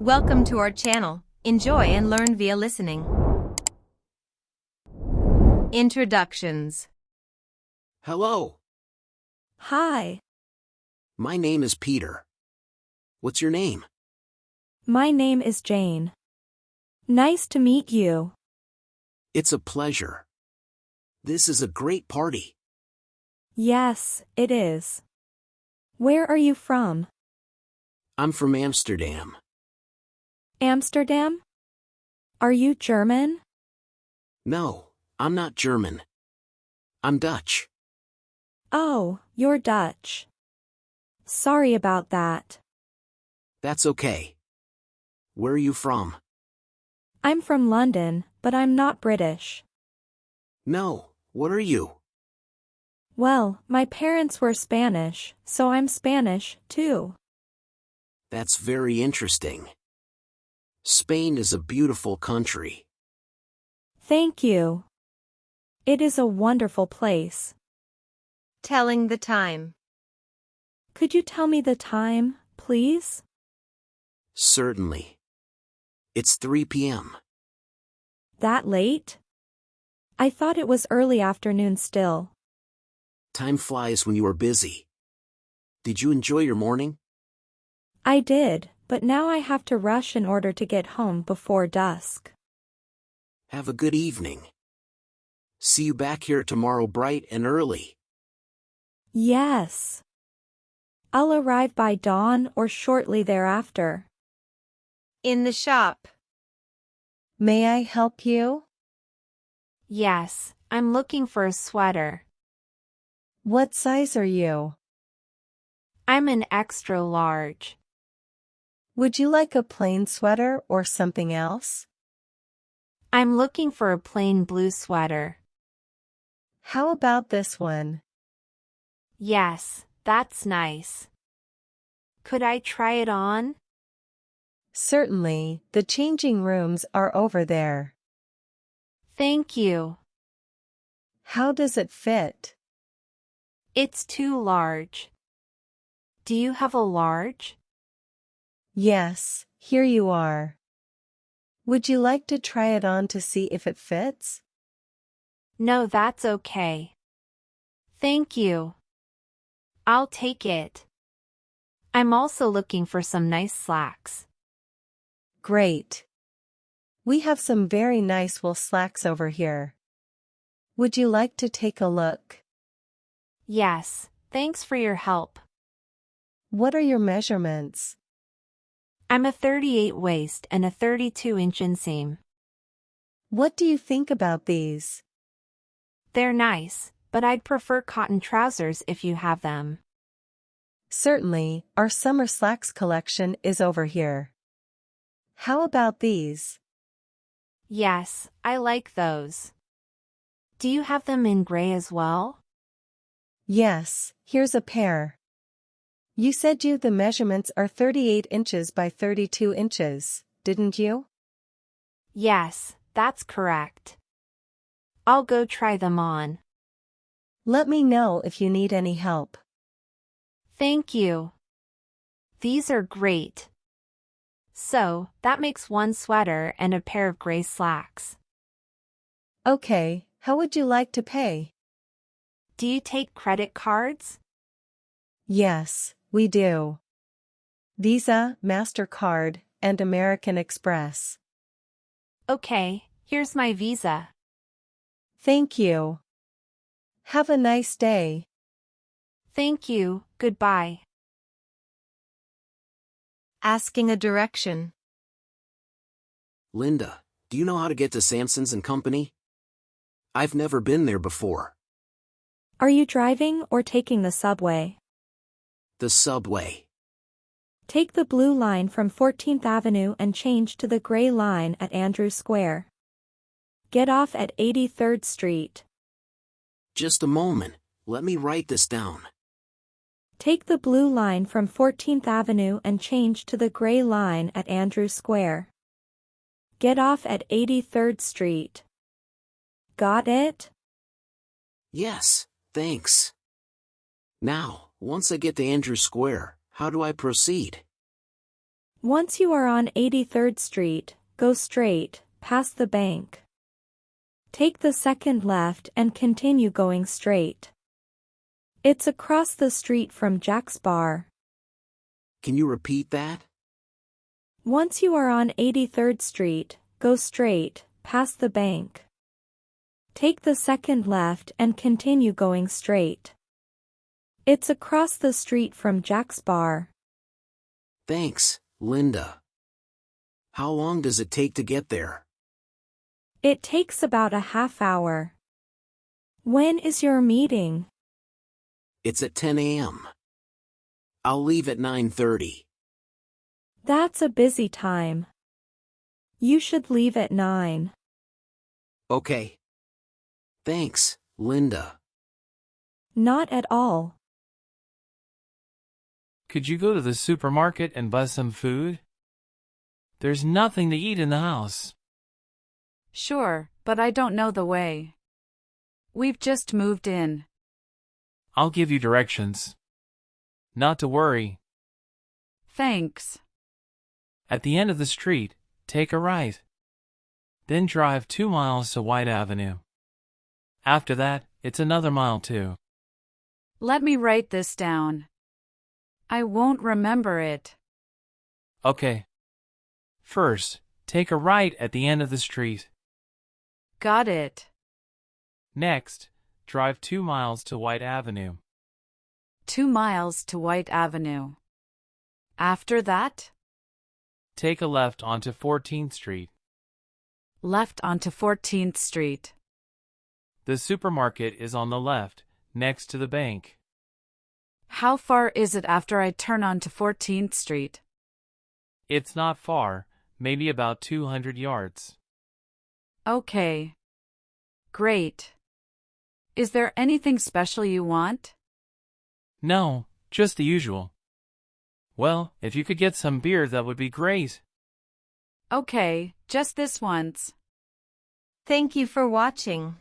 Welcome to our channel. Enjoy and learn via listening. Introductions. Hello, Hi, my name is Peter. What's your name? my name is Jane. Nice to meet you. It's a pleasure. This is a great party. Yes, it is. Where are you from? I'm from Amsterdam. Amsterdam? Are you German? No, I'm not German. I'm Dutch. Oh, you're Dutch. Sorry about that. That's okay. Where are you from? I'm from London, but I'm not British. No, what are you? Well, my parents were Spanish, so I'm Spanish, too. That's very interesting. Spain is a beautiful country. Thank you. It is a wonderful place. Telling the time. Could you tell me the time, please? Certainly. It's 3 p.m. That late? I thought it was early afternoon still. Time flies when you are busy. Did you enjoy your morning? I did, but now I have to rush in order to get home before dusk. Have a good evening. See you back here tomorrow bright and early. Yes. I'll arrive by dawn or shortly thereafter. In the shop. May I help you? Yes, I'm looking for a sweater. What size are you? I'm an extra large. Would you like a plain sweater or something else? I'm looking for a plain blue sweater. How about this one? Yes, that's nice. Could I try it on? Certainly, the changing rooms are over there. Thank you. How does it fit? It's too large. Do you have a large? Yes, here you are. Would you like to try it on to see if it fits? No, that's okay. Thank you. I'll take it. I'm also looking for some nice slacks. Great. We have some very nice wool slacks over here. Would you like to take a look? Yes, thanks for your help. What are your measurements? I'm a 38 waist and a 32-inch inseam. What do you think about these? They're nice, but I'd prefer cotton trousers if you have them. Certainly, our summer slacks collection is over here. How about these? Yes, I like those. Do you have them in gray as well? Yes, here's a pair. You said the measurements are 38 inches by 32 inches, didn't you? Yes, that's correct. I'll go try them on. Let me know if you need any help. Thank you. These are great. So, that makes one sweater and a pair of gray slacks. Okay, how would you like to pay? Do you take credit cards? Yes, we do. Visa, MasterCard, and American Express. Okay, here's my Visa. Thank you. Have a nice day. Thank you, goodbye. Asking a direction. Linda, do you know how to get to Sampson's and Company? I've never been there before. Are you driving or taking the subway? The subway. Take the blue line from 14th Avenue and change to the gray line at Andrews Square. Get off at 83rd Street. Just a moment, let me write this down. Take the blue line from 14th Avenue and change to the gray line at Andrews Square. Get off at 83rd Street. Got it? Yes, thanks. Now, once I get to Andrews Square, how do I proceed? Once you are on 83rd Street, go straight, past the bank. Take the second left and continue going straight. It's across the street from Jack's Bar. Can you repeat that? Once you are on 83rd Street, go straight, past the bank. Take the second left and continue going straight. It's across the street from Jack's Bar. Thanks, Linda. How long does it take to get there? It takes about a half hour. When is your meeting? It's at 10 a.m. I'll leave at 9:30. That's a busy time. You should leave at 9. Okay. Thanks, Linda. Not at all. Could you go to the supermarket and buy some food? There's nothing to eat in the house. Sure, but I don't know the way. We've just moved in. I'll give you directions. Not to worry. Thanks. At the end of the street, take a right. Then drive 2 miles to White Avenue. After that, it's another mile too. Let me write this down. I won't remember it. Okay. First, take a right at the end of the street. Got it. Next, drive 2 miles to White Avenue. 2 miles to White Avenue. After that, Take a left onto 14th Street. left onto 14th Street. The supermarket is on the left, next to the bank. How far is it after I turn onto 14th Street? It's not far, maybe about 200 yards. Okay. Great. Is there anything special you want? No, just the usual. Well, if you could get some beer, that would be great. Okay, just this once. Thank you for watching.